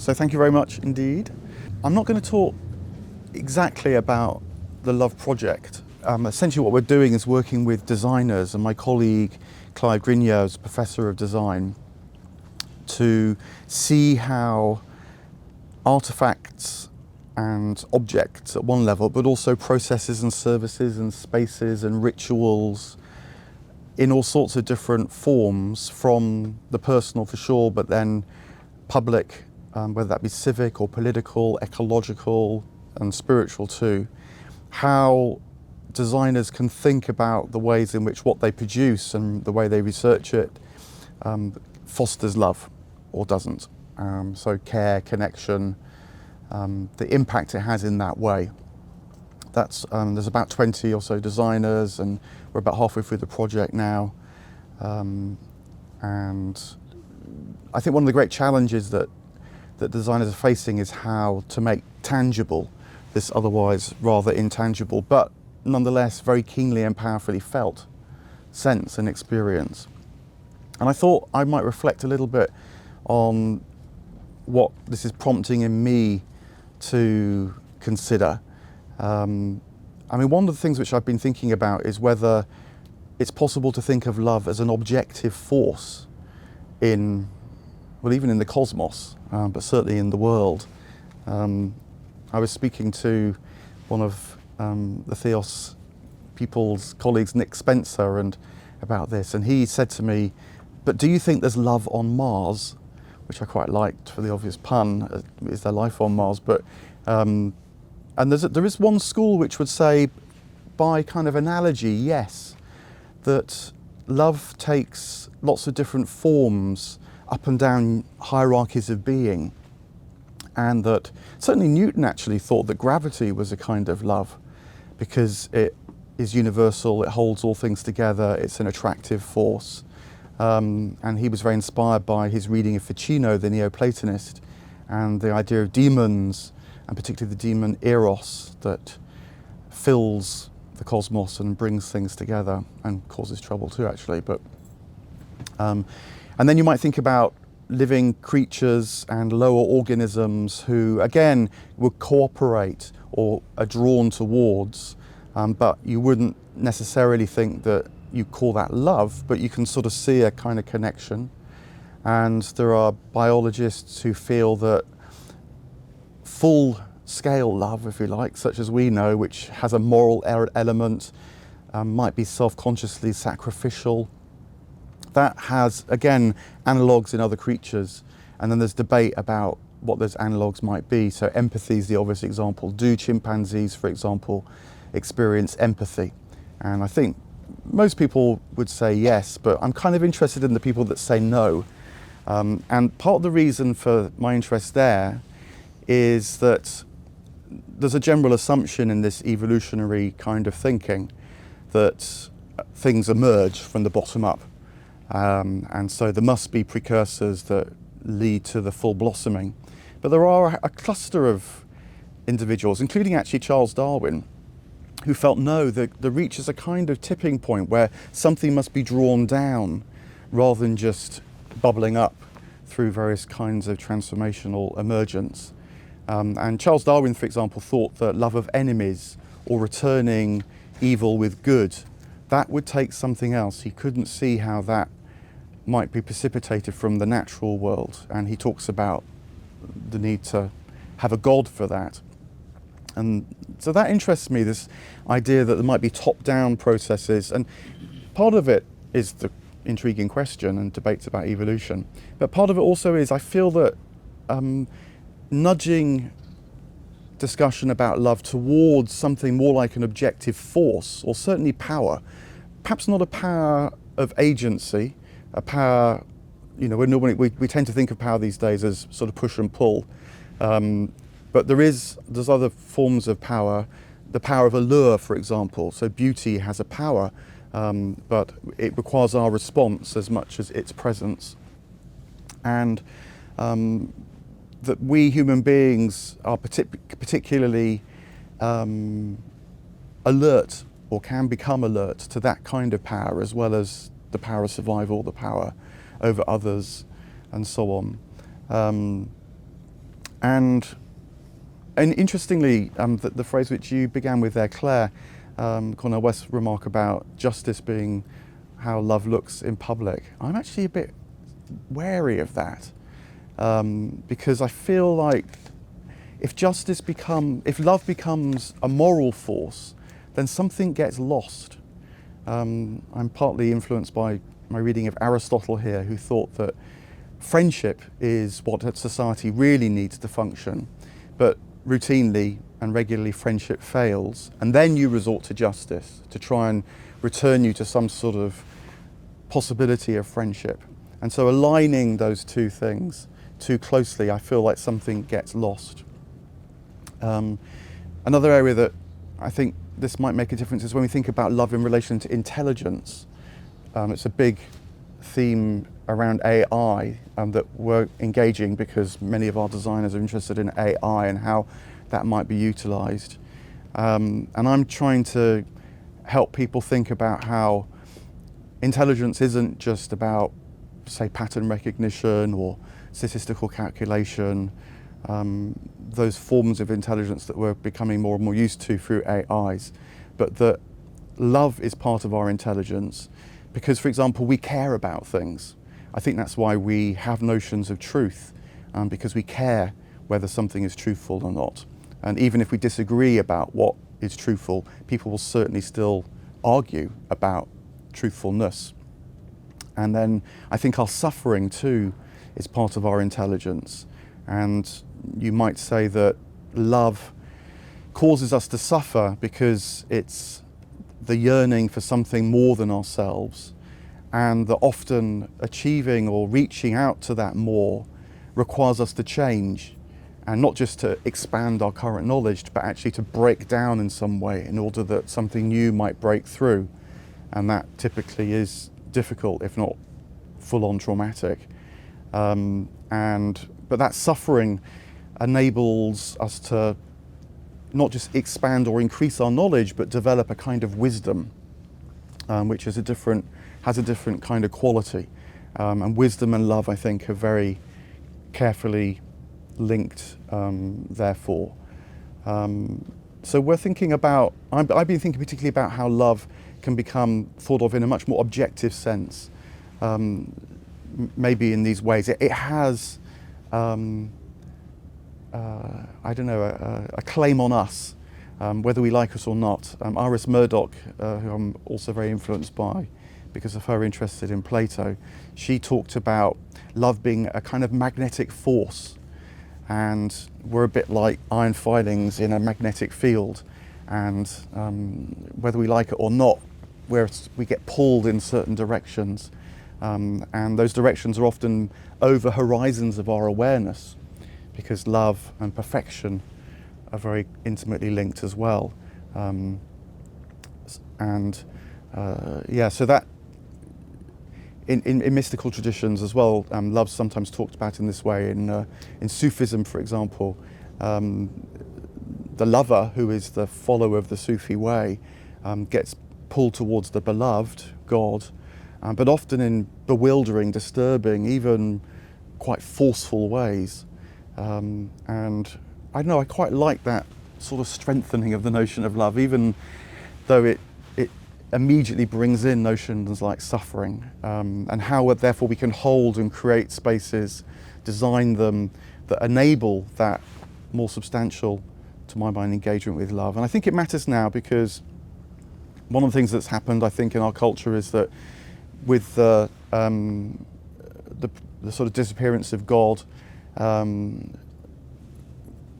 So thank you very much indeed. I'm not going to talk exactly about the Love Project. Essentially what we're doing is working with designers, and my colleague Clive Grenier is Professor of Design, to see how artefacts and objects at one level, but also processes and services and spaces and rituals in all sorts of different forms, from the personal for sure, but then public, whether that be civic or political, ecological and spiritual too, how designers can think about the ways in which what they produce and the way they research it fosters love or doesn't. So care, connection, the impact it has in that way. That's, there's about 20 or so designers, and we're about halfway through the project now. And I think one of the great challenges that designers are facing is how to make tangible this otherwise rather intangible, but nonetheless very keenly and powerfully felt sense and experience. And I thought I might reflect a little bit on what this is prompting in me to consider. I mean, one of the things which I've been thinking about is whether it's possible to think of love as an objective force in, well, even in the cosmos, but certainly in the world. I was speaking to one of the Theos people's colleagues, Nick Spencer, and about this, and he said to me, "But do you think there's love on Mars?" Which I quite liked for the obvious pun. Is there life on Mars? But and there is one school which would say, by kind of analogy, yes, that love takes lots of different forms up and down hierarchies of being, and that certainly Newton actually thought that gravity was a kind of love because it is universal, it holds all things together, it's an attractive force. And he was very inspired by his reading of Ficino, the Neoplatonist, and the idea of demons, and particularly the demon Eros that fills the cosmos and brings things together and causes trouble too, actually. But and then you might think about living creatures and lower organisms who, again, would cooperate or are drawn towards, but you wouldn't necessarily think that you call that love, but you can sort of see a kind of connection. And there are biologists who feel that full-scale love, if you like, such as we know, which has a moral element, might be self-consciously sacrificial. That has, again, analogues in other creatures, and then there's debate about what those analogues might be. So empathy is the obvious example. Do chimpanzees, for example, experience empathy? And I think most people would say yes, but I'm kind of interested in the people that say no. And part of the reason for my interest there is that there's a general assumption in this evolutionary kind of thinking that things emerge from the bottom up. And so there must be precursors that lead to the full blossoming. But there are a cluster of individuals, including actually Charles Darwin, who felt no, there reaches a kind of tipping point where something must be drawn down rather than just bubbling up through various kinds of transformational emergence. And Charles Darwin, for example, thought that love of enemies or returning evil with good, that would take something else. He couldn't see how that might be precipitated from the natural world, and he talks about the need to have a god for that. And so that interests me, this idea that there might be top-down processes, and part of it is the intriguing question and debates about evolution, but part of it also is, I feel that nudging discussion about love towards something more like an objective force, or certainly power, perhaps not a power of agency, a power, you know, we tend to think of power these days as sort of push and pull, but there's other forms of power, the power of allure, for example. So beauty has a power, but it requires our response as much as its presence. And that we human beings are particularly alert, or can become alert to that kind of power, as well as the power of survival, the power over others, and so on. And interestingly, the phrase which you began with there, Claire, Cornel West's remark about justice being how love looks in public, I'm actually a bit wary of that, because I feel like if love becomes a moral force, then something gets lost. I'm partly influenced by my reading of Aristotle here, who thought that friendship is what a society really needs to function, but routinely and regularly friendship fails, and then you resort to justice to try and return you to some sort of possibility of friendship. And so aligning those two things too closely, I feel like something gets lost. Another area that I think this might make a difference is when we think about love in relation to intelligence. It's a big theme around AI that we're engaging because many of our designers are interested in AI and how that might be utilised. And I'm trying to help people think about how intelligence isn't just about, say, pattern recognition or statistical calculation, those forms of intelligence that we're becoming more and more used to through AIs, but that love is part of our intelligence because, for example, we care about things. I think that's why we have notions of truth, because we care whether something is truthful or not. And even if we disagree about what is truthful, people will certainly still argue about truthfulness. And then I think our suffering too is part of our intelligence. And you might say that love causes us to suffer because it's the yearning for something more than ourselves, and that often achieving or reaching out to that more requires us to change, and not just to expand our current knowledge, but actually to break down in some way in order that something new might break through. And that typically is difficult, if not full-on traumatic. But that suffering enables us to not just expand or increase our knowledge, but develop a kind of wisdom, which has a different kind of quality. And wisdom and love, I think, are very carefully linked, therefore. So we're thinking about, I've been thinking particularly about how love can become thought of in a much more objective sense, maybe in these ways. It has, a claim on us, whether we like it or not. Iris Murdoch, who I'm also very influenced by because of her interest in Plato, she talked about love being a kind of magnetic force, and we're a bit like iron filings in a magnetic field, and whether we like it or not, we get pulled in certain directions, and those directions are often over horizons of our awareness, because love and perfection are very intimately linked as well. So that in mystical traditions as well, love's sometimes talked about in this way. In Sufism, for example, the lover, who is the follower of the Sufi way, gets pulled towards the beloved, God, but often in bewildering, disturbing, even quite forceful ways. And I don't know, I quite like that sort of strengthening of the notion of love, even though it immediately brings in notions like suffering, and how therefore we can hold and create spaces, design them, that enable that more substantial, to my mind, engagement with love. And I think it matters now because one of the things that's happened, I think, in our culture is that with the sort of disappearance of God,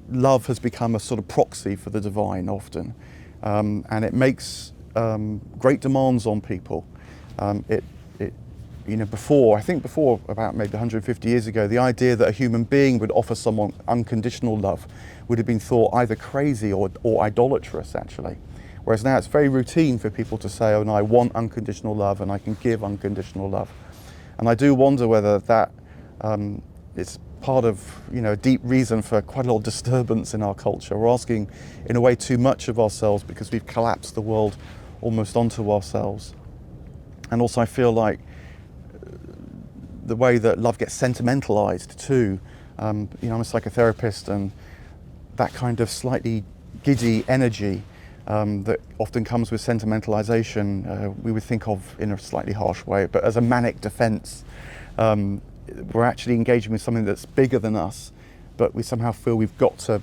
love has become a sort of proxy for the divine often, and it makes great demands on people. Before about maybe 150 years ago, the idea that a human being would offer someone unconditional love would have been thought either crazy or idolatrous, actually. Whereas now it's very routine for people to say, oh no, I want unconditional love and I can give unconditional love. And I do wonder whether that is part of a deep reason for quite a lot of disturbance in our culture. We're asking in a way too much of ourselves because we've collapsed the world almost onto ourselves. And also I feel like the way that love gets sentimentalized too, I'm a psychotherapist, and that kind of slightly giddy energy that often comes with sentimentalization, we would think of in a slightly harsh way, but as a manic defense. We're actually engaging with something that's bigger than us, but we somehow feel we've got to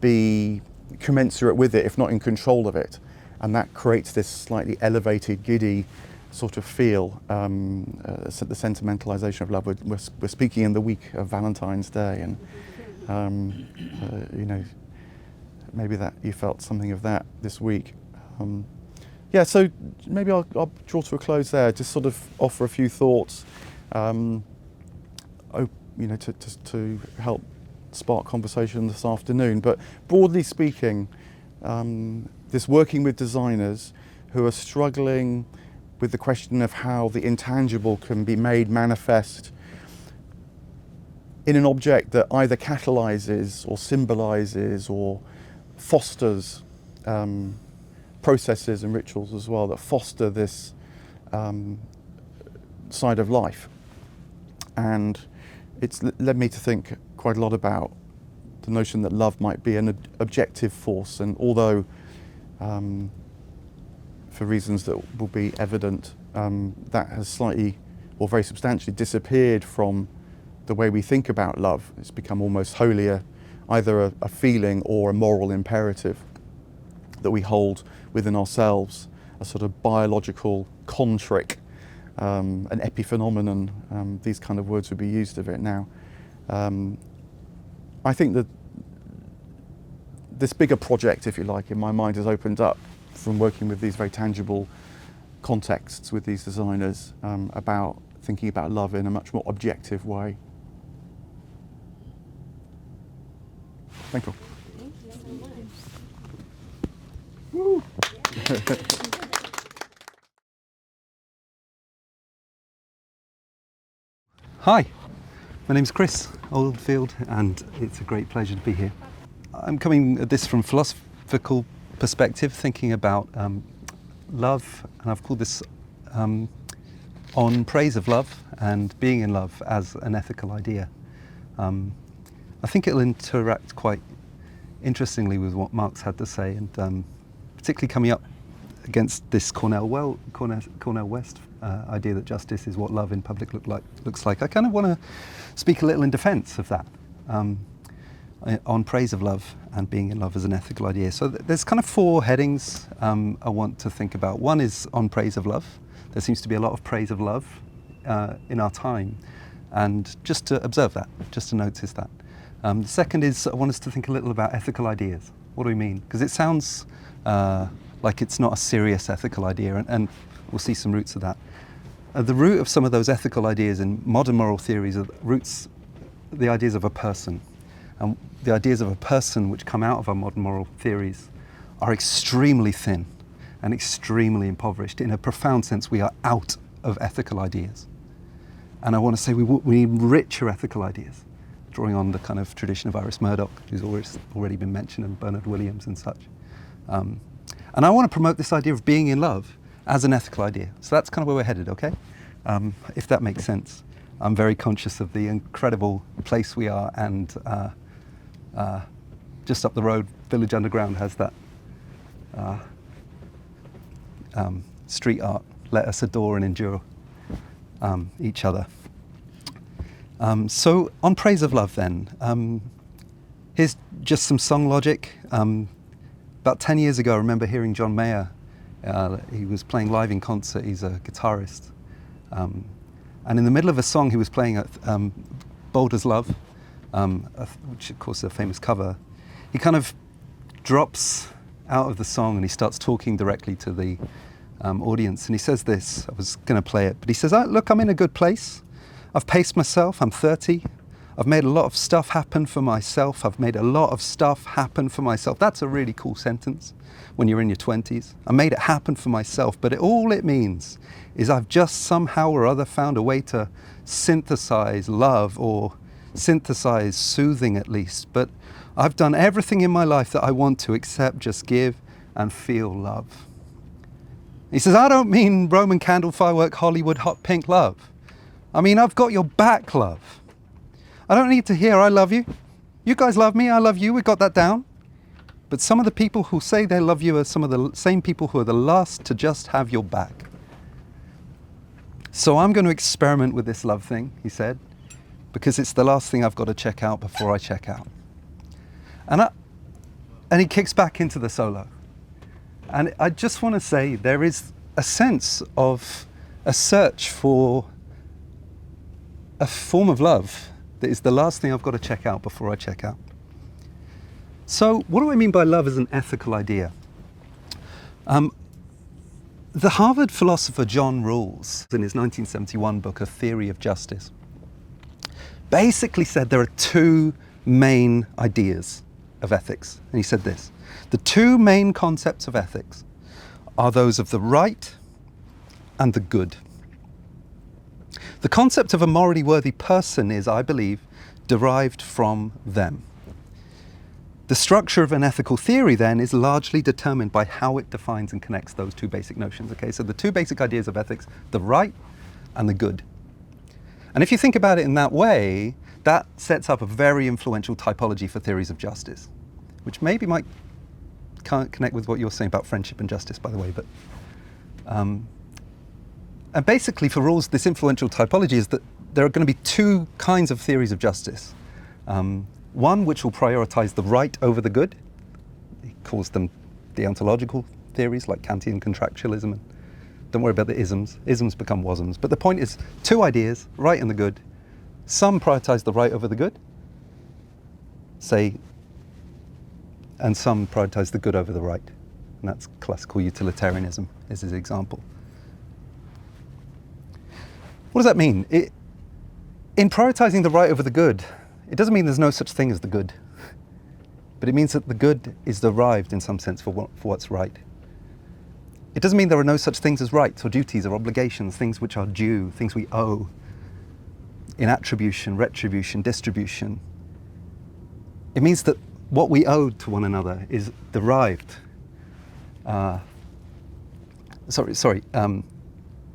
be commensurate with it, if not in control of it. And that creates this slightly elevated, giddy sort of feel, the sentimentalization of love. We're speaking in the week of Valentine's Day, and maybe that you felt something of that this week. So maybe I'll draw to a close there, just sort of offer a few thoughts, to help spark conversation this afternoon. But broadly speaking, this working with designers who are struggling with the question of how the intangible can be made manifest in an object that either catalyzes or symbolizes or fosters processes and rituals as well that foster this side of life. And it's led me to think quite a lot about the notion that love might be an objective force, and although for reasons that will be evident, that has slightly or very substantially disappeared from the way we think about love. It's become almost wholly either a feeling or a moral imperative that we hold within ourselves, a sort of biological contric, an epiphenomenon. These kind of words would be used of it now. I think that this bigger project, if you like, in my mind has opened up from working with these very tangible contexts with these designers, about thinking about love in a much more objective way. Thank you. Thank you so much. Woo. Hi, my name's Chris Oldfield, and it's a great pleasure to be here. I'm coming at this from a philosophical perspective, thinking about love, and I've called this on praise of love and being in love as an ethical idea. I think it'll interact quite interestingly with what Mark's had to say, and particularly coming up against this Cornell West idea that justice is what love in public looks like. I kind of want to speak a little in defence of that, on praise of love and being in love as an ethical idea. So there's kind of four headings I want to think about. One is on praise of love. There seems to be a lot of praise of love in our time, and just to observe that, just to notice that. The second is I want us to think a little about ethical ideas. What do we mean? Because it sounds like it's not a serious ethical idea, and we'll see some roots of that. The root of some of those ethical ideas in modern moral theories are the ideas of a person. And the ideas of a person which come out of our modern moral theories are extremely thin and extremely impoverished. In a profound sense, we are out of ethical ideas. And I want to say we need richer ethical ideas, drawing on the kind of tradition of Iris Murdoch, who's already been mentioned, and Bernard Williams and such. And I want to promote this idea of being in love as an ethical idea. So that's kind of where we're headed, okay? If that makes sense. I'm very conscious of the incredible place we are, and just up the road, Village Underground has that street art, let us adore and endure each other. So on praise of love then, here's just some song logic. About 10 years ago, I remember hearing John Mayer. He was playing live in concert. He's a guitarist. And in the middle of a song he was playing at Boulder's Love, which of course is a famous cover, he kind of drops out of the song and he starts talking directly to the audience. And he says this, I was going to play it, but he says, look, I'm in a good place. I've paced myself, I'm 30. I've made a lot of stuff happen for myself. I've made a lot of stuff happen for myself. That's a really cool sentence when you're in your 20s. I made it happen for myself, but all it means is I've just somehow or other found a way to synthesize love, or synthesize soothing at least. But I've done everything in my life that I want to except just give and feel love. He says, I don't mean Roman candle firework, Hollywood hot pink love. I mean, I've got your back, love. I don't need to hear I love you. You guys love me, I love you, we got that down. But some of the people who say they love you are some of the same people who are the last to just have your back. So I'm going to experiment with this love thing, he said, because it's the last thing I've got to check out before I check out. And he kicks back into the solo. And I just want to say there is a sense of a search for a form of love that is the last thing I've got to check out before I check out. So what do I mean by love as an ethical idea? The Harvard philosopher John Rawls, in his 1971 book, A Theory of Justice, basically said there are two main ideas of ethics. And he said this: the two main concepts of ethics are those of the right and the good. The concept of a morally worthy person is, I believe, derived from them. The structure of an ethical theory, then, is largely determined by how it defines and connects those two basic notions. Okay, so the two basic ideas of ethics, the right and the good. And if you think about it in that way, that sets up a very influential typology for theories of justice, which maybe might connect with what you're saying about friendship and justice, by the way. But and basically, for Rawls, this influential typology is that there are going to be two kinds of theories of justice. One which will prioritize the right over the good. He calls them deontological theories like Kantian contractualism. And don't worry about the isms. Isms become wasms. But the point is, two ideas, right and the good. Some prioritize the right over the good, say, and some prioritize the good over the right. And that's classical utilitarianism is his example. What does that mean? In prioritizing the right over the good, it doesn't mean there's no such thing as the good, but it means that the good is derived in some sense for what's right. It doesn't mean there are no such things as rights or duties or obligations, things which are due, things we owe in attribution, retribution, distribution. It means that what we owe to one another is derived.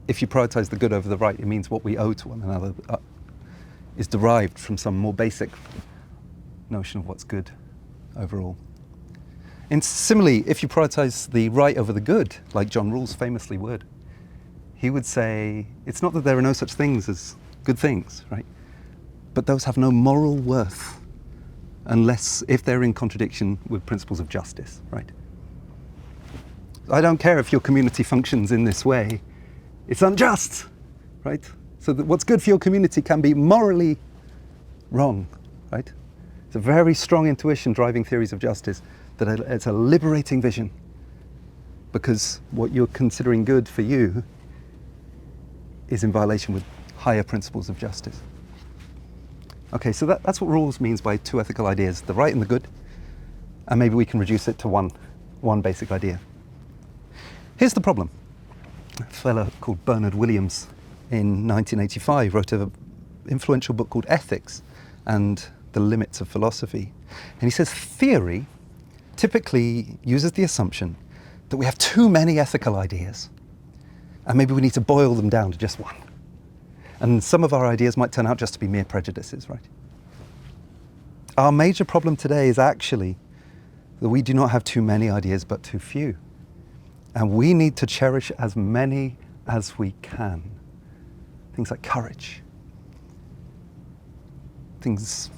If you prioritize the good over the right, it means what we owe to one another is derived from some more basic notion of what's good overall. And similarly, if you prioritize the right over the good, like John Rawls famously would, he would say, it's not that there are no such things as good things, right? But those have no moral worth unless, if they're in contradiction with principles of justice, right? I don't care if your community functions in this way, it's unjust, right? So that what's good for your community can be morally wrong, right? It's a very strong intuition driving theories of justice, that it's a liberating vision, because what you're considering good for you is in violation with higher principles of justice. Okay, so that's what Rawls means by two ethical ideas, the right and the good, and maybe we can reduce it to one basic idea. Here's the problem. A fellow called Bernard Williams in 1985 wrote an influential book called Ethics and the Limits of Philosophy. And he says theory typically uses the assumption that we have too many ethical ideas, and maybe we need to boil them down to just one. And some of our ideas might turn out just to be mere prejudices, right? Our major problem today is actually that we do not have too many ideas, but too few. And we need to cherish as many as we can. Things like courage. Things,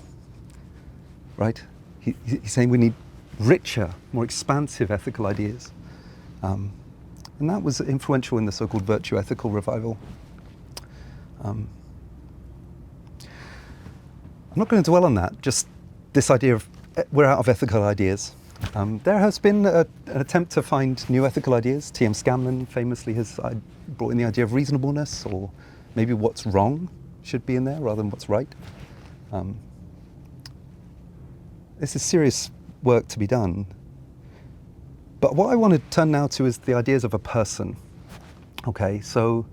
right? He's saying we need richer, more expansive ethical ideas. And that was influential in the so-called virtue ethical revival. I'm not going to dwell on that, just this idea of we're out of ethical ideas. There has been an attempt to find new ethical ideas. T.M. Scanlon famously has brought in the idea of reasonableness, or maybe what's wrong should be in there rather than what's right. This is serious work to be done. But what I want to turn now to is the ideas of a person. Okay, so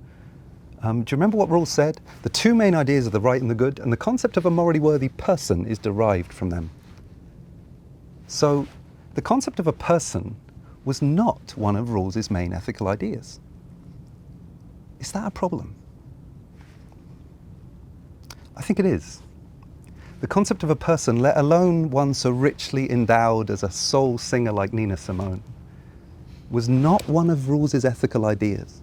do you remember what Rawls said? The two main ideas are the right and the good, and the concept of a morally worthy person is derived from them. So the concept of a person was not one of Rawls's main ethical ideas. Is that a problem? I think it is. The concept of a person, let alone one so richly endowed as a soul singer like Nina Simone, was not one of Rawls's ethical ideas.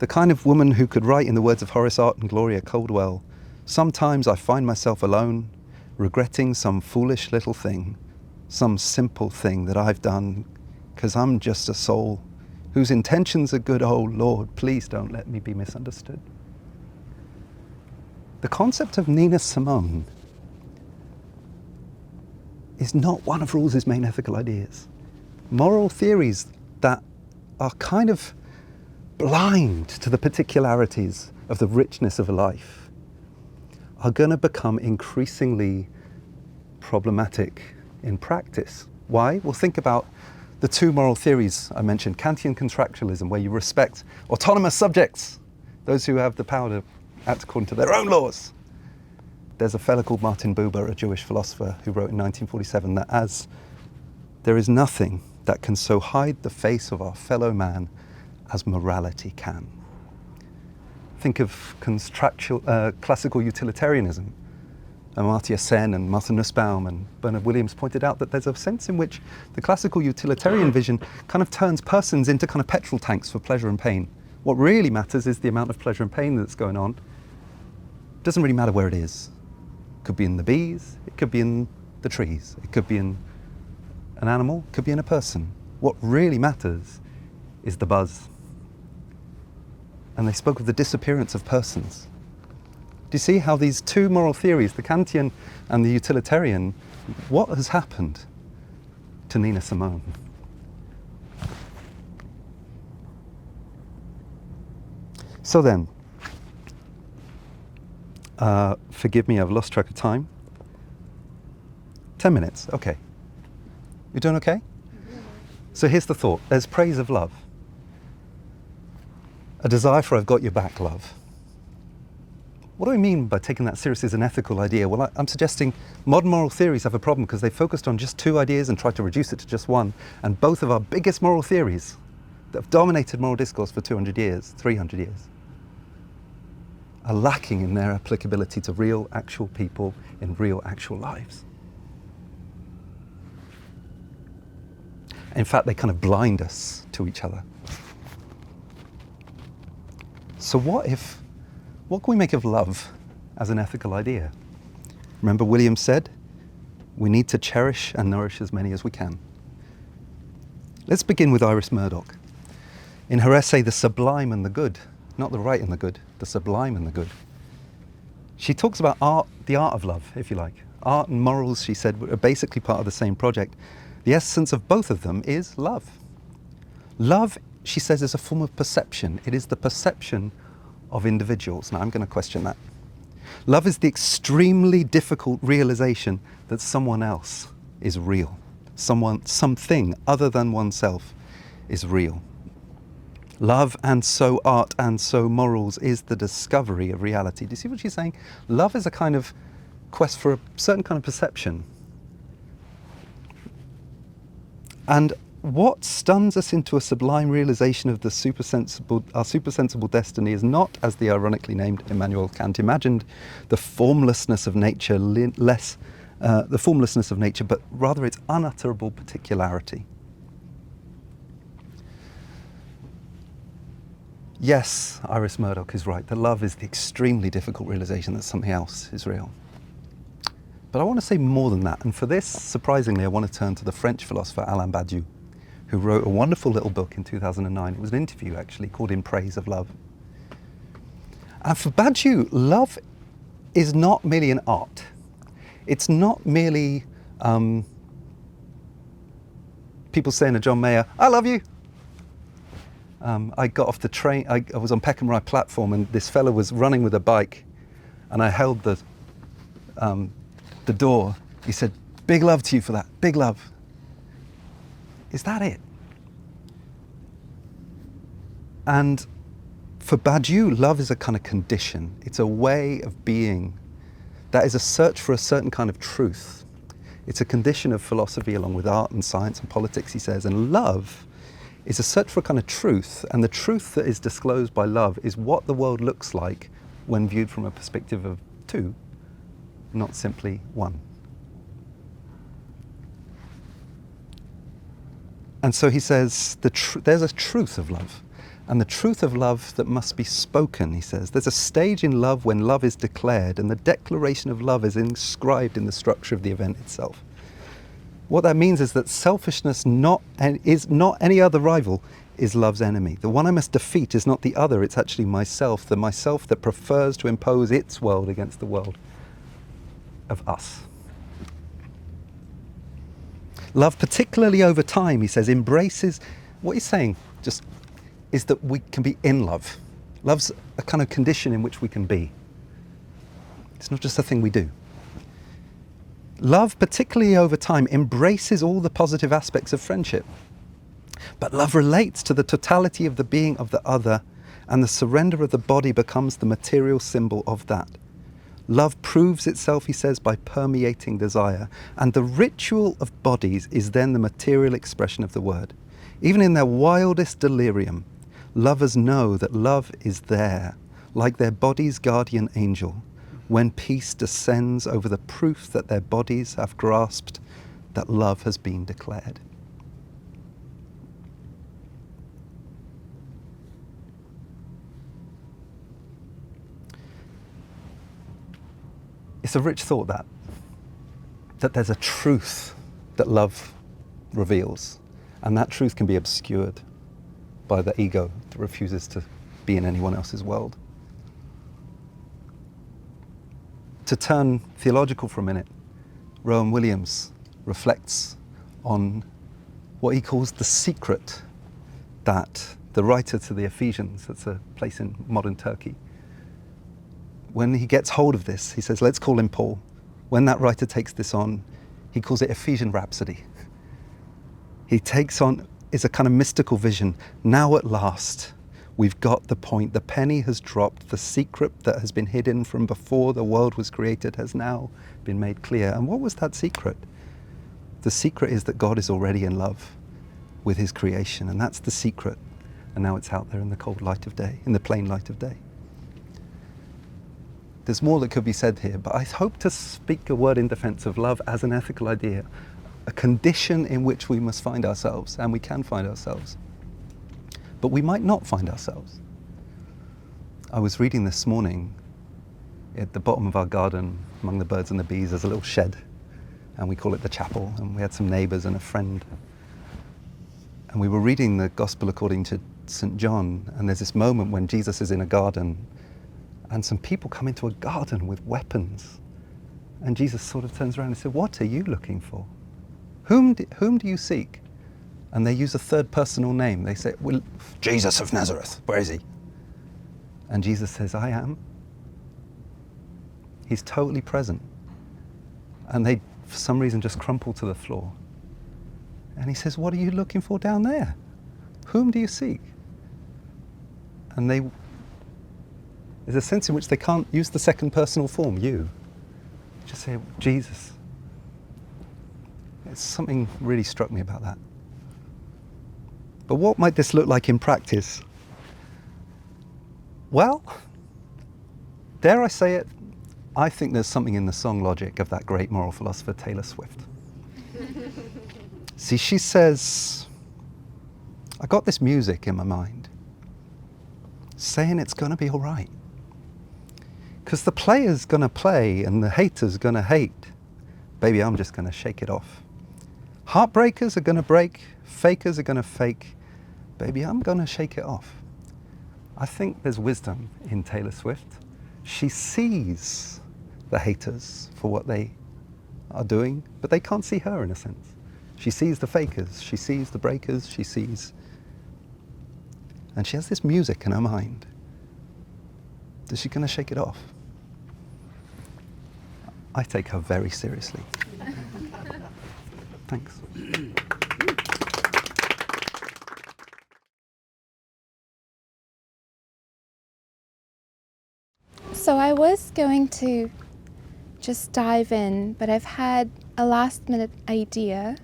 The kind of woman who could write, in the words of Horace Art and Gloria Coldwell, "Sometimes I find myself alone, regretting some foolish little thing, some simple thing that I've done, 'cause I'm just a soul whose intentions are good. Oh Lord, please don't let me be misunderstood." The concept of Nina Simone is not one of Rawls's main ethical ideas. Moral theories that are kind of blind to the particularities of the richness of a life are going to become increasingly problematic in practice. Why? Well, think about the two moral theories I mentioned. Kantian contractualism, where you respect autonomous subjects, those who have the power to act according to their own laws. There's a fellow called Martin Buber, a Jewish philosopher, who wrote in 1947 that as there is nothing that can so hide the face of our fellow man as morality can. Think of classical utilitarianism. Amartya Sen and Martha Nussbaum and Bernard Williams pointed out that there's a sense in which the classical utilitarian vision kind of turns persons into kind of petrol tanks for pleasure and pain. What really matters is the amount of pleasure and pain that's going on. It doesn't really matter where it is. It could be in the bees, it could be in the trees, it could be in an animal, it could be in a person. What really matters is the buzz. And they spoke of the disappearance of persons. Do you see how these two moral theories, the Kantian and the utilitarian, what has happened to Nina Simone? So then, forgive me, I've lost track of time. 10 minutes, okay. You doing okay? So here's the thought. There's praise of love. A desire for I've got your back love. What do I mean by taking that seriously as an ethical idea? Well, I'm suggesting modern moral theories have a problem because they focused on just two ideas and tried to reduce it to just one. And both of our biggest moral theories that have dominated moral discourse for 200 years, 300 years, are lacking in their applicability to real, actual people in real, actual lives. In fact, they kind of blind us to each other. So what can we make of love as an ethical idea? Remember Williams said, we need to cherish and nourish as many as we can. Let's begin with Iris Murdoch. In her essay, The Sublime and the Good, not the right and the good, the sublime and the good, she talks about art, the art of love, if you like. Art and morals, she said, are basically part of the same project. The essence of both of them is love. Love, she says, is a form of perception. It is the perception of individuals. Now, I'm going to question that. Love is the extremely difficult realization that someone else is real. Something other than oneself is real. Love, and so art, and so morals, is the discovery of reality. Do you see what she's saying? Love is a kind of quest for a certain kind of perception. And what stuns us into a sublime realization of our supersensible destiny is not, as the ironically named Immanuel Kant imagined, the formlessness of nature, but rather its unutterable particularity. Yes, Iris Murdoch is right, that love is the extremely difficult realization that something else is real. But I want to say more than that, and for this, surprisingly, I want to turn to the French philosopher Alain Badiou, who wrote a wonderful little book in 2009. It was an interview, actually, called In Praise of Love. And for Badiou, love is not merely an art. It's not merely people saying to John Mayer, "I love you." I got off the train, I was on Peckham Rye platform, and this fellow was running with a bike, and I held the door. He said, "Big love to you for that, big love." Is that it? And for Badiou, love is a kind of condition. It's a way of being that is a search for a certain kind of truth. It's a condition of philosophy along with art and science and politics, he says. And love is a search for a kind of truth. And the truth that is disclosed by love is what the world looks like when viewed from a perspective of two, not simply one. And so he says, there's a truth of love, and the truth of love that must be spoken, he says. There's a stage in love when love is declared, and the declaration of love is inscribed in the structure of the event itself. What that means is that selfishness is not any other rival, is love's enemy. The one I must defeat is not the other, it's actually myself, the myself that prefers to impose its world against the world of us. Love, particularly over time, he says, embraces, what he's saying just is that we can be in love. Love's a kind of condition in which we can be. It's not just a thing we do. Love, particularly over time, embraces all the positive aspects of friendship. But love relates to the totality of the being of the other, and the surrender of the body becomes the material symbol of that. Love proves itself, he says, by permeating desire, and the ritual of bodies is then the material expression of the word. Even in their wildest delirium, lovers know that love is there, like their body's guardian angel, when peace descends over the proof that their bodies have grasped that love has been declared. It's a rich thought that there's a truth that love reveals, and that truth can be obscured by the ego that refuses to be in anyone else's world. To turn theological for a minute, Rowan Williams reflects on what he calls the secret that the writer to the Ephesians, that's a place in modern Turkey, when he gets hold of this, he says, let's call him Paul. When that writer takes this on, he calls it Ephesian Rhapsody. He takes on, it's a kind of mystical vision. Now at last, we've got the point. The penny has dropped. The secret that has been hidden from before the world was created has now been made clear. And what was that secret? The secret is that God is already in love with his creation. And that's the secret. And now it's out there in the cold light of day, in the plain light of day. There's more that could be said here, but I hope to speak a word in defense of love as an ethical idea, a condition in which we must find ourselves, and we can find ourselves. But we might not find ourselves. I was reading this morning, at the bottom of our garden, among the birds and the bees, there's a little shed, and we call it the chapel, and we had some neighbours and a friend. And we were reading the Gospel according to St. John, and there's this moment when Jesus is in a garden, and some people come into a garden with weapons. And Jesus sort of turns around and says, what are you looking for? Whom do you seek? And they use a third personal name. They say, well, Jesus of Nazareth, where is he? And Jesus says, I am. He's totally present. And they, for some reason, just crumple to the floor. And he says, what are you looking for down there? Whom do you seek? And there's a sense in which they can't use the second personal form, you. Just say, Jesus. Something really struck me about that. But what might this look like in practice? Well, dare I say it, I think there's something in the song logic of that great moral philosopher Taylor Swift. See, she says, I got this music in my mind saying it's going to be all right. Because the player's going to play and the hater's going to hate. Baby, I'm just going to shake it off. Heartbreakers are going to break. Fakers are going to fake. Baby, I'm going to shake it off. I think there's wisdom in Taylor Swift. She sees the haters for what they are doing, but they can't see her in a sense. She sees the fakers. She sees the breakers. She sees... And she has this music in her mind. Is she going to shake it off? I take her very seriously. Thanks. So I was going to just dive in, but I've had a last minute idea,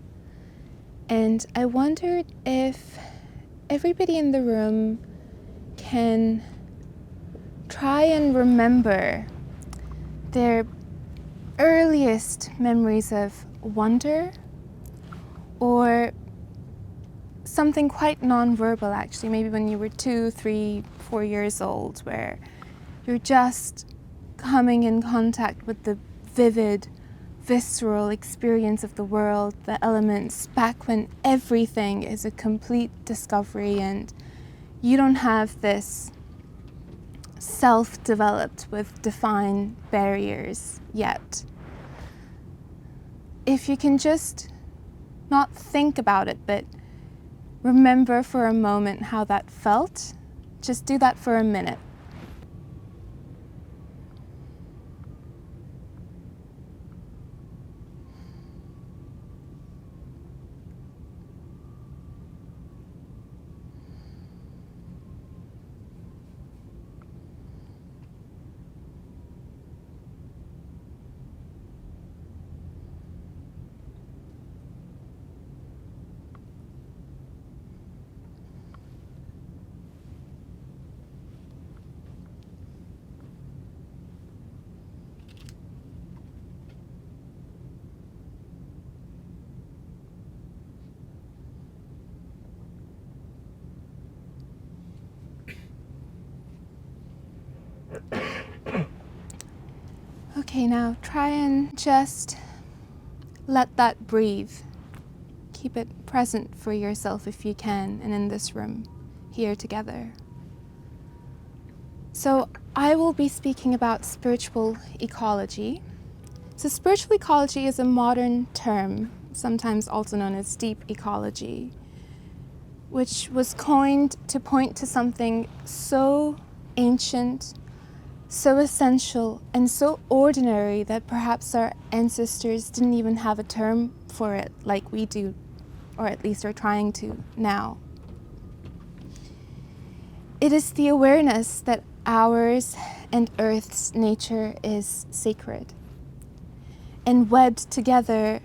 and I wondered if everybody in the room can try try and remember their earliest memories of wonder, or something quite non-verbal actually, maybe when you were 2, 3, 4 years old, where you're just coming in contact with the vivid, visceral experience of the world, the elements, back when everything is a complete discovery and you don't have this self-developed with defined barriers yet. If you can just not think about it, but remember for a moment how that felt, just do that for a minute. Okay, now try and just let that breathe. Keep it present for yourself if you can, and in this room, here together. So I will be speaking about spiritual ecology. So spiritual ecology is a modern term, sometimes also known as deep ecology, which was coined to point to something so ancient, so essential, and so ordinary that perhaps our ancestors didn't even have a term for it like we do, or at least are trying to now. It is the awareness that ours and Earth's nature is sacred and wed together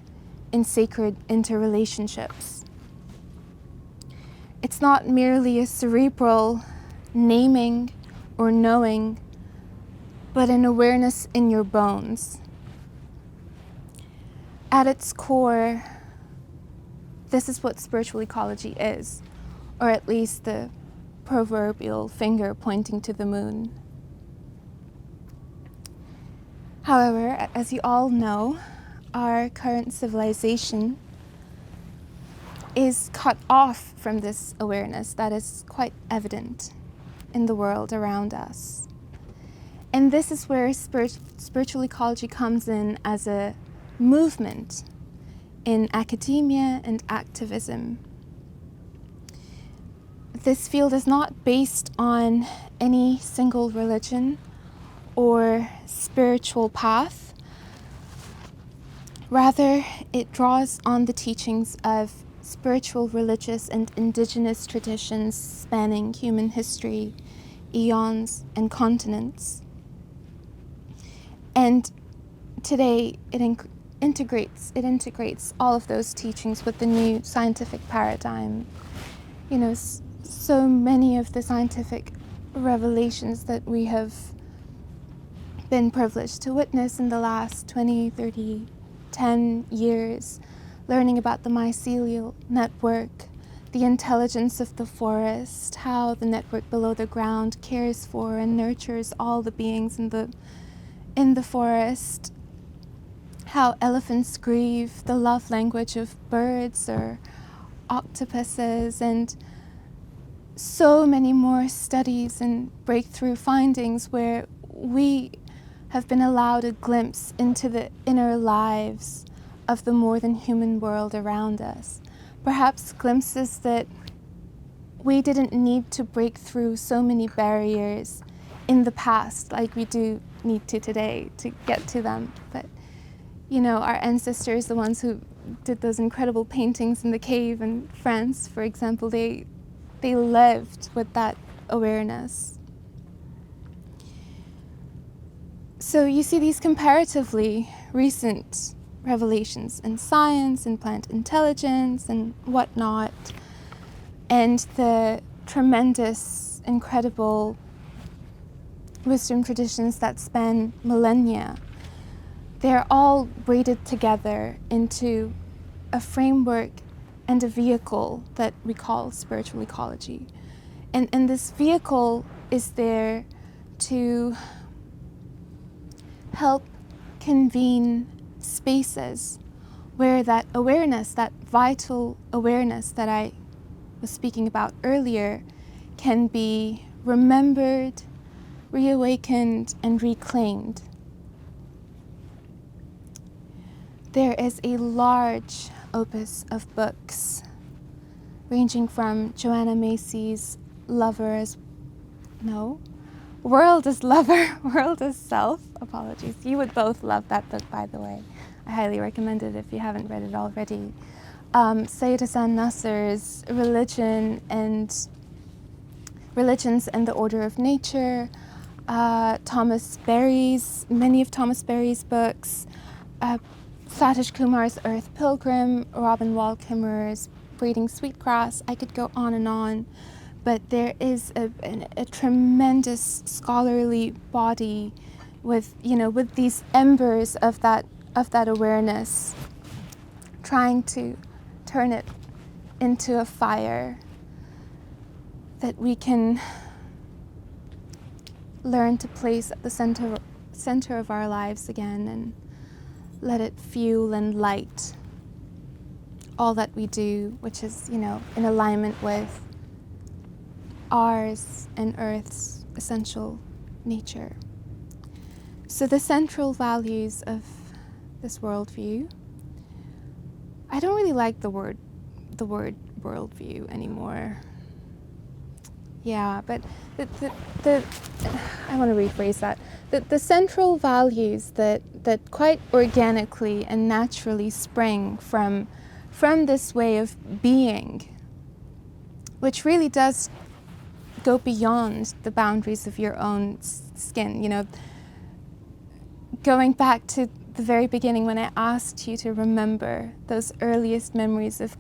in sacred interrelationships. It's not merely a cerebral naming or knowing, but an awareness in your bones. At its core, this is what spiritual ecology is, or at least the proverbial finger pointing to the moon. However, as you all know, our current civilization is cut off from this awareness that is quite evident in the world around us. And this is where spiritual ecology comes in as a movement in academia and activism. This field is not based on any single religion or spiritual path. Rather, it draws on the teachings of spiritual, religious, and indigenous traditions spanning human history, eons, and continents. And today, it integrates all of those teachings with the new scientific paradigm. You know, so many of the scientific revelations that we have been privileged to witness in the last 20, 30, 10 years, learning about the mycelial network, the intelligence of the forest, how the network below the ground cares for and nurtures all the beings in the forest, how elephants grieve, the love language of birds or octopuses, and so many more studies and breakthrough findings where we have been allowed a glimpse into the inner lives of the more than human world around us. Perhaps glimpses that we didn't need to break through so many barriers in the past like we do need to today to get to them. But you know, our ancestors, the ones who did those incredible paintings in the cave in France, for example, they lived with that awareness. So you see these comparatively recent revelations in science and plant intelligence and whatnot, and the tremendous, incredible wisdom traditions that span millennia. They're all braided together into a framework and a vehicle that we call spiritual ecology. And this vehicle is there to help convene spaces where that awareness, that vital awareness that I was speaking about earlier, can be remembered, reawakened, and reclaimed. There is a large opus of books, ranging from Joanna Macy's World as Lover, World as Self. Apologies. You would both love that book, by the way. I highly recommend it if you haven't read it already. Sayyidah Hassan Nasr's Religions and the Order of Nature, many of Thomas Berry's books, Satish Kumar's Earth Pilgrim, Robin Wall Kimmerer's Breeding Sweetgrass. I could go on, but there is a tremendous scholarly body with these embers of that awareness, trying to turn it into a fire that we can learn to place at the center of our lives again, and let it fuel and light all that we do, which is, in alignment with ours and Earth's essential nature. So the central values of this worldview, I don't really like the word worldview anymore. Yeah, but I want to rephrase that. The central values that quite organically and naturally spring from this way of being, which really does go beyond the boundaries of your own skin. Going back to the very beginning when I asked you to remember those earliest memories of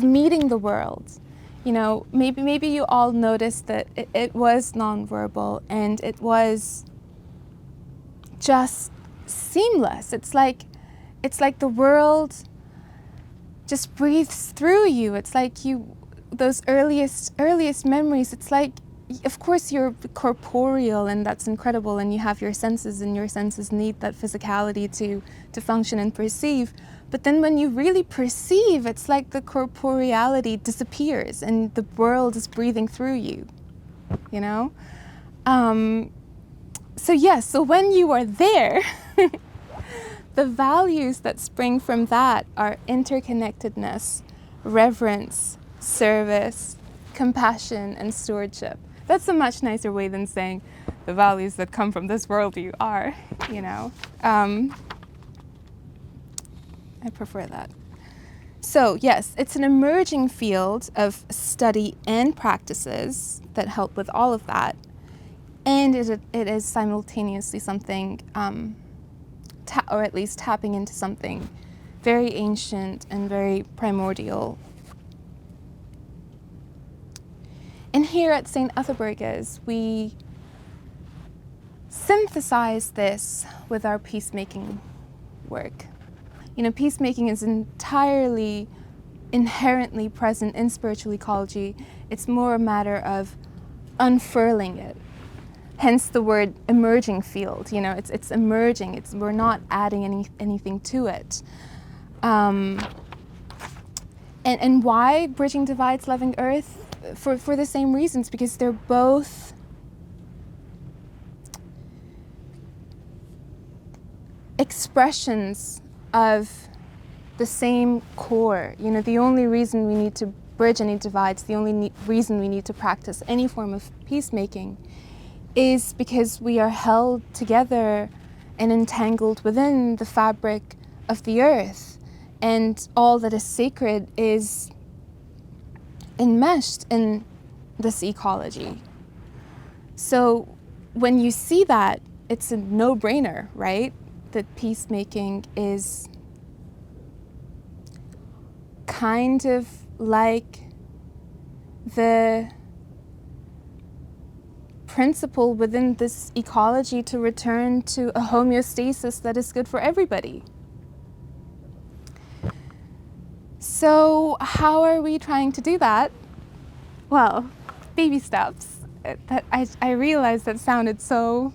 meeting the world. Maybe you all noticed that it was nonverbal and it was just seamless. It's like the world just breathes through you. It's like those earliest memories. It's like, of course, you're corporeal, and that's incredible, and you have your senses, and your senses need that physicality to function and perceive. But then when you really perceive, it's like the corporeality disappears and the world is breathing through you, So when you are there, the values that spring from that are interconnectedness, reverence, service, compassion, and stewardship. That's a much nicer way than saying the values that come from this world you are, I prefer that. So yes, it's an emerging field of study and practices that help with all of that. And it is simultaneously something, or at least tapping into something very ancient and very primordial. And here at St. Ethelburga's, we synthesize this with our peacemaking work. Peacemaking is entirely inherently present in spiritual ecology. It's more a matter of unfurling it. Hence the word emerging field. It's emerging. We're not adding anything to it. And why Bridging Divides, Loving Earth? For the same reasons, because they're both expressions of the same core. The only reason we need to bridge any divides, the only reason we need to practice any form of peacemaking is because we are held together and entangled within the fabric of the earth, and all that is sacred is enmeshed in this ecology. So when you see that, it's a no-brainer, right? That peacemaking is kind of like the principle within this ecology to return to a homeostasis that is good for everybody. So how are we trying to do that? Well, baby steps. I realized that sounded so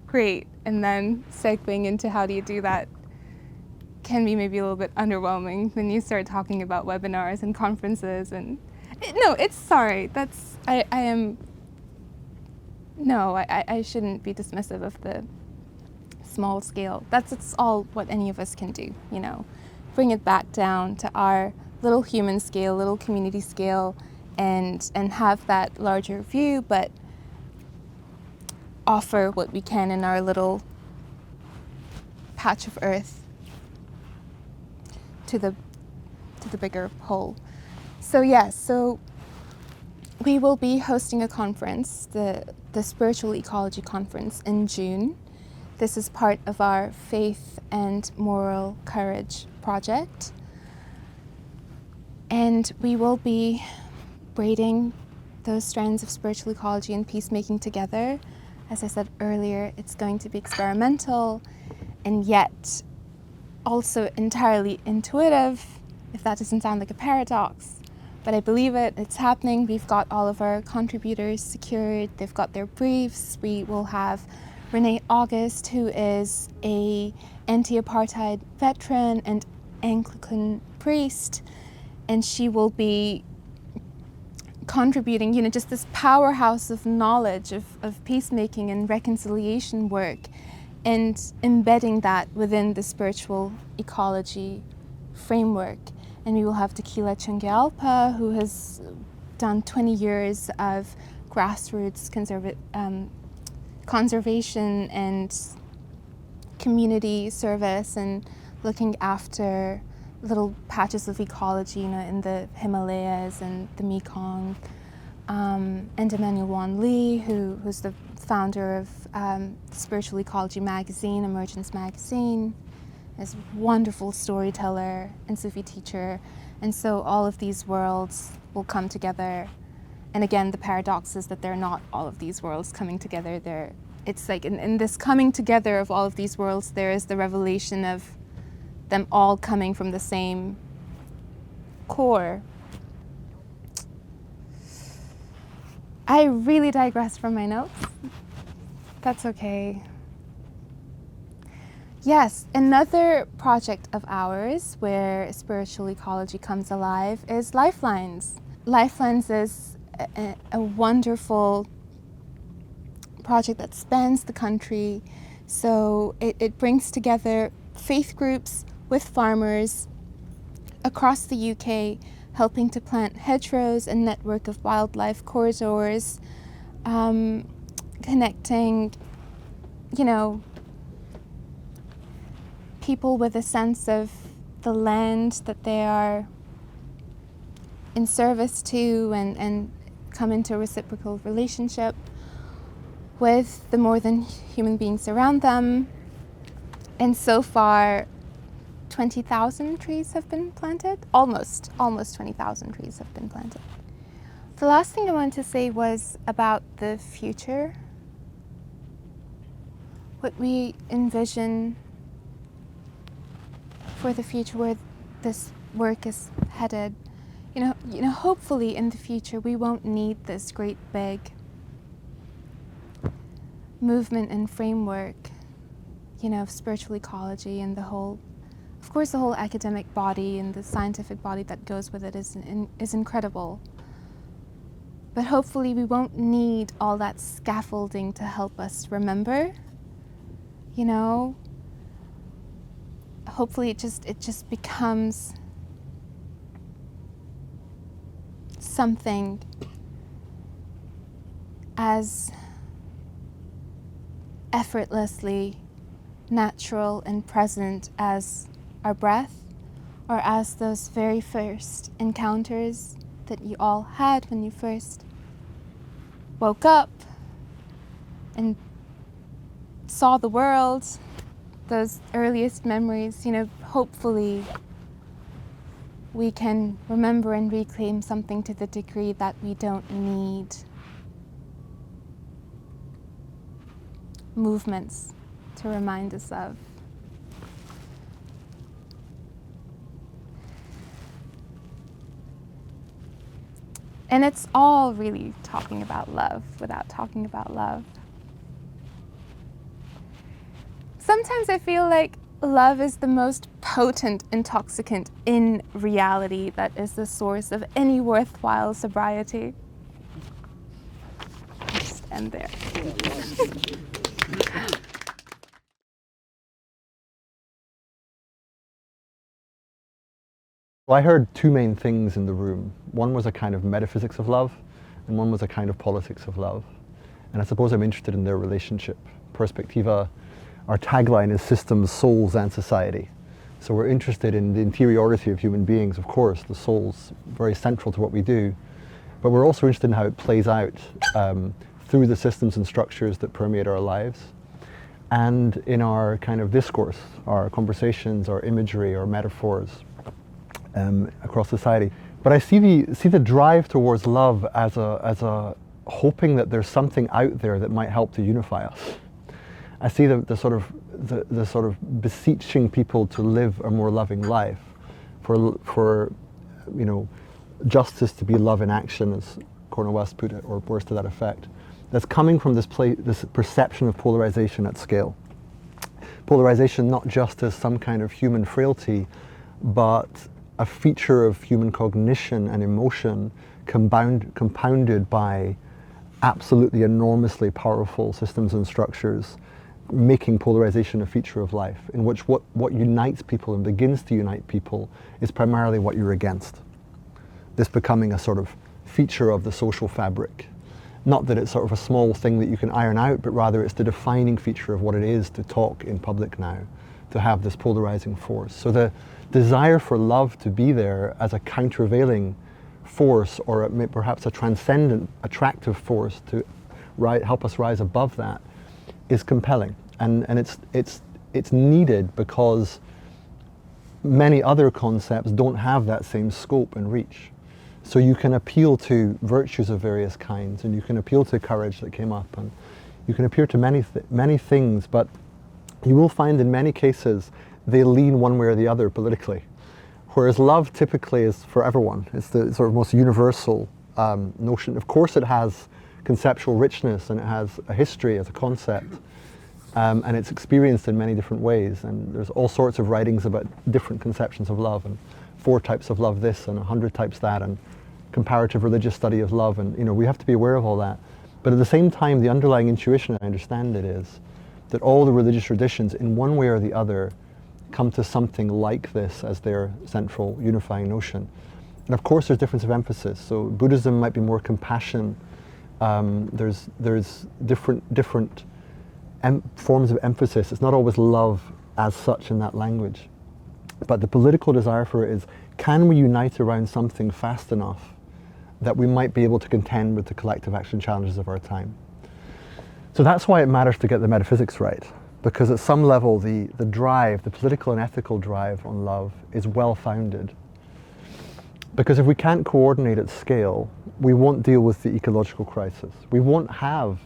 great, and then segueing into how do you do that can be maybe a little bit underwhelming when you start talking about webinars and conferences and I shouldn't be dismissive of the small scale. It's all what any of us can do, you know. Bring it back down to our little human scale, little community scale, and have that larger view, but offer what we can in our little patch of earth to the bigger whole. So yes, so we will be hosting a conference, the Spiritual Ecology Conference in June. This is part of our Faith and Moral Courage project. And we will be braiding those strands of spiritual ecology and peacemaking together. As I said earlier, it's going to be experimental and yet also entirely intuitive, if that doesn't sound like a paradox. But I believe it, it's happening. We've got all of our contributors secured. They've got their briefs. We will have Renee August, who is a anti-apartheid veteran and Anglican priest, and she will be contributing, you know, just this powerhouse of knowledge of peacemaking and reconciliation work, and embedding that within the spiritual ecology framework. And we will have Tequila Chungyalpa, who has done 20 years of grassroots conservation and community service and looking after little patches of ecology, you know, in the Himalayas and the Mekong. And Emmanuel Wan Lee, who's the founder of Spiritual Ecology Magazine, Emergence Magazine, is a wonderful storyteller and Sufi teacher. And so all of these worlds will come together. And again, the paradox is that they're not all of these worlds coming together. It's like in this coming together of all of these worlds, there is the revelation of them all coming from the same core. I really digress from my notes. That's okay. Yes, another project of ours where spiritual ecology comes alive is Lifelines. Lifelines is a wonderful project that spans the country. So it brings together faith groups with farmers across the UK, helping to plant hedgerows and network of wildlife corridors, connecting, you know, people with a sense of the land that they are in service to and come into a reciprocal relationship with the more than human beings around them. And so far, 20,000 trees have been planted. Almost 20,000 trees have been planted. The last thing I wanted to say was about the future. What we envision for the future, where this work is headed. You know, hopefully in the future we won't need this great big movement and framework, you know, of spiritual ecology and the whole, of course, the whole academic body and the scientific body that goes with it is incredible. But hopefully we won't need all that scaffolding to help us remember, you know. Hopefully it just becomes something as effortlessly natural and present as our breath, or as those very first encounters that you all had when you first woke up and saw the world. Those earliest memories, you know, hopefully we can remember and reclaim something to the degree that we don't need movements to remind us of. And it's all really talking about love without talking about love. Sometimes I feel like love is the most potent intoxicant in reality that is the source of any worthwhile sobriety. Just end there. Well, I heard two main things in the room. One was a kind of metaphysics of love, and one was a kind of politics of love. And I suppose I'm interested in their relationship. Perspectiva, our tagline is systems, souls, and society. So we're interested in the interiority of human beings, of course. The soul's very central to what we do. But we're also interested in how it plays out through the systems and structures that permeate our lives, and in our kind of discourse, our conversations, our imagery, our metaphors. Across society. But I see the drive towards love as a hoping that there's something out there that might help to unify us. I see the sort of beseeching people to live a more loving life, for justice to be love in action, as Cornel West put it, or words to that effect. That's coming from this perception of polarization at scale. Polarization not just as some kind of human frailty, but a feature of human cognition and emotion compounded by absolutely enormously powerful systems and structures, making polarization a feature of life, in which what unites people and begins to unite people is primarily what you're against. This becoming a sort of feature of the social fabric. Not that it's sort of a small thing that you can iron out, but rather it's the defining feature of what it is to talk in public now, to have this polarizing force. So the desire for love to be there as a countervailing force, or perhaps a transcendent, attractive force to help us rise above that, is compelling. And it's needed because many other concepts don't have that same scope and reach. So you can appeal to virtues of various kinds, and you can appeal to courage that came up, and you can appeal to many things, but you will find in many cases they lean one way or the other politically. Whereas love typically is for everyone. It's the sort of most universal notion. Of course it has conceptual richness, and it has a history as a concept, and it's experienced in many different ways. And there's all sorts of writings about different conceptions of love, and 4 types of love this, and 100 types that, and comparative religious study of love. And we have to be aware of all that. But at the same time, the underlying intuition, I understand it, is that all the religious traditions, in one way or the other, come to something like this as their central unifying notion. And of course there's difference of emphasis. So Buddhism might be more compassion. There's different forms of emphasis. It's not always love as such in that language. But the political desire for it is, can we unite around something fast enough that we might be able to contend with the collective action challenges of our time? So that's why it matters to get the metaphysics right. Because at some level, the drive, the political and ethical drive on love is well-founded. Because if we can't coordinate at scale, we won't deal with the ecological crisis. We won't have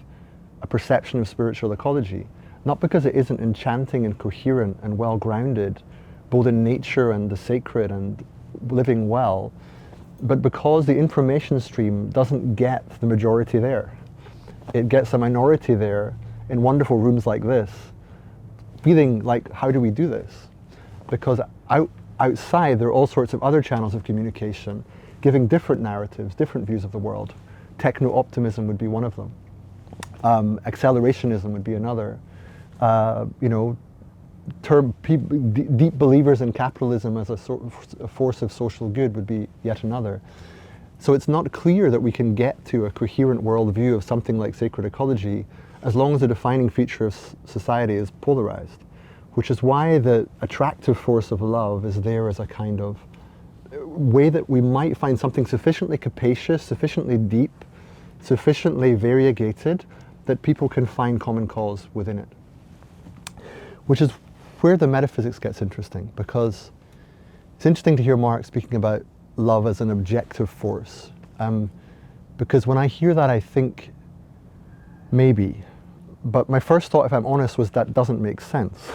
a perception of spiritual ecology, not because it isn't enchanting and coherent and well-grounded, both in nature and the sacred and living well, but because the information stream doesn't get the majority there. It gets a minority there in wonderful rooms like this, feeling like, how do we do this? Because outside there are all sorts of other channels of communication giving different narratives, different views of the world. Techno-optimism would be one of them. Accelerationism would be another. Deep believers in capitalism as a force of social good would be yet another. So it's not clear that we can get to a coherent worldview of something like sacred ecology as long as the defining feature of society is polarized, which is why the attractive force of love is there as a kind of way that we might find something sufficiently capacious, sufficiently deep, sufficiently variegated, that people can find common cause within it. Which is where the metaphysics gets interesting, because it's interesting to hear Mark speaking about love as an objective force. Because when I hear that, I think maybe But my first thought, if I'm honest, was that doesn't make sense.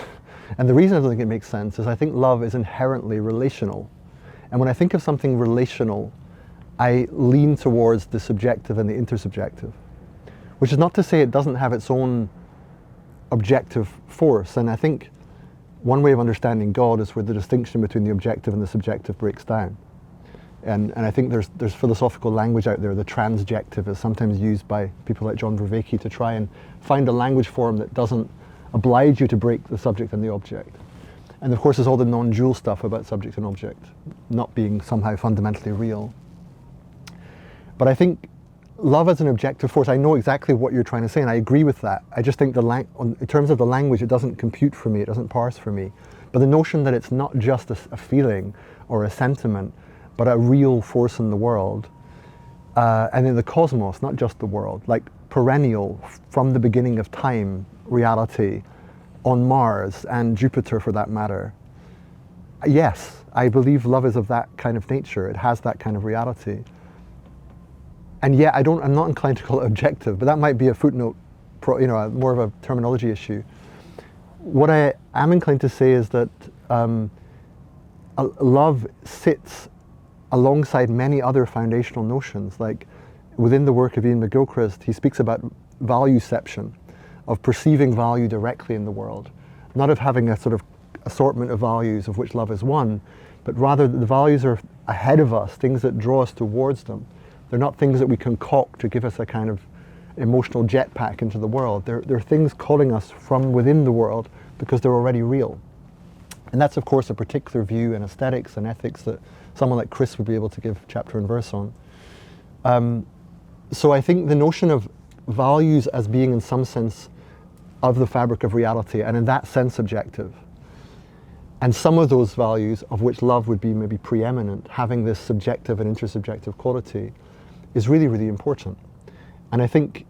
And the reason I don't think it makes sense is I think love is inherently relational. And when I think of something relational, I lean towards the subjective and the intersubjective, which is not to say it doesn't have its own objective force. And I think one way of understanding God is where the distinction between the objective and the subjective breaks down. And I think there's philosophical language out there. The transjective is sometimes used by people like John Vervaeke to try and find a language form that doesn't oblige you to break the subject and the object. And of course there's all the non-dual stuff about subject and object not being somehow fundamentally real. But I think love as an objective force, I know exactly what you're trying to say and I agree with that. I just think in terms of the language, it doesn't compute for me, it doesn't parse for me. But the notion that it's not just a feeling or a sentiment, but a real force in the world, and in the cosmos, not just the world, like perennial, from the beginning of time, reality, on Mars and Jupiter for that matter. Yes, I believe love is of that kind of nature. It has that kind of reality. And yet I'm not inclined to call it objective, but that might be a footnote, more of a terminology issue. What I am inclined to say is that love sits alongside many other foundational notions. Like within the work of Ian McGilchrist, he speaks about valueception, of perceiving value directly in the world, not of having a sort of assortment of values of which love is one, but rather that the values are ahead of us, things that draw us towards them. They're not things that we concoct to give us a kind of emotional jetpack into the world. They're things calling us from within the world because they're already real. And that's of course a particular view in aesthetics and ethics that someone like Chris would be able to give chapter and verse on. So I think the notion of values as being in some sense of the fabric of reality, and in that sense objective, and some of those values of which love would be maybe preeminent, having this subjective and intersubjective quality, is really, really important. And I think,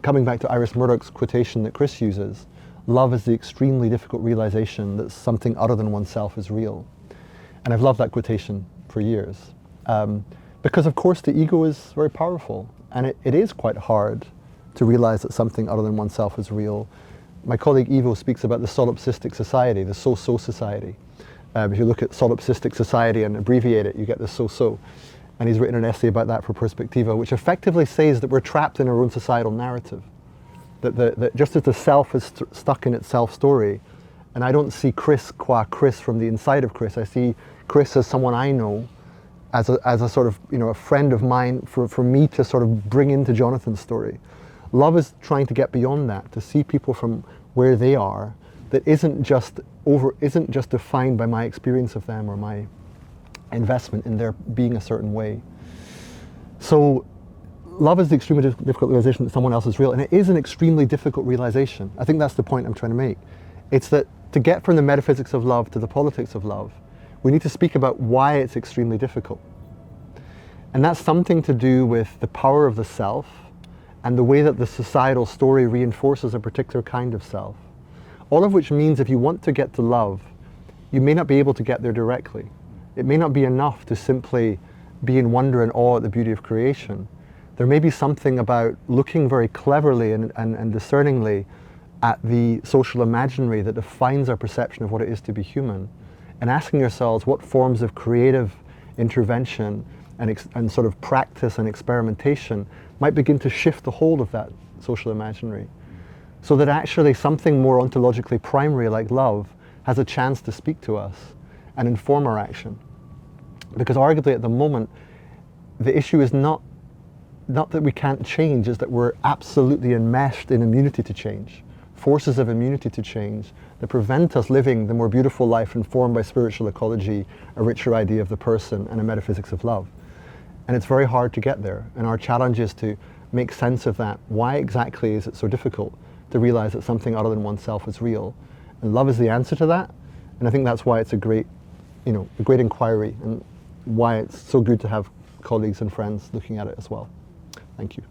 coming back to Iris Murdoch's quotation that Chris uses, love is the extremely difficult realization that something other than oneself is real. And I've loved that quotation for years. Because of course the ego is very powerful, and it is quite hard to realize that something other than oneself is real. My colleague Ivo speaks about the solipsistic society, the so-so society. If you look at solipsistic society and abbreviate it, you get the so-so. And he's written an essay about that for Perspectiva, which effectively says that we're trapped in our own societal narrative. That just as the self is stuck in its self-story, and I don't see Chris qua Chris from the inside of Chris, I see Chris as someone I know, as a sort of, a friend of mine for me to sort of bring into Jonathan's story. Love is trying to get beyond that, to see people from where they are, that isn't just defined by my experience of them or my investment in their being a certain way. So love is the extremely difficult realization that someone else is real, and it is an extremely difficult realization. I think that's the point I'm trying to make. It's that to get from the metaphysics of love to the politics of love, we need to speak about why it's extremely difficult. And that's something to do with the power of the self and the way that the societal story reinforces a particular kind of self. All of which means if you want to get to love, you may not be able to get there directly. It may not be enough to simply be in wonder and awe at the beauty of creation. There may be something about looking very cleverly and discerningly at the social imaginary that defines our perception of what it is to be human, and asking ourselves what forms of creative intervention and sort of practice and experimentation might begin to shift the hold of that social imaginary, so that actually something more ontologically primary like love has a chance to speak to us and inform our action. Because arguably at the moment, the issue is not that we can't change, is that we're absolutely enmeshed in immunity to change, forces of immunity to change that prevent us living the more beautiful life informed by spiritual ecology, a richer idea of the person, and a metaphysics of love. And it's very hard to get there. And our challenge is to make sense of that. Why exactly is it so difficult to realize that something other than oneself is real? And love is the answer to that. And I think that's why it's a great inquiry, and why it's so good to have colleagues and friends looking at it as well. Thank you.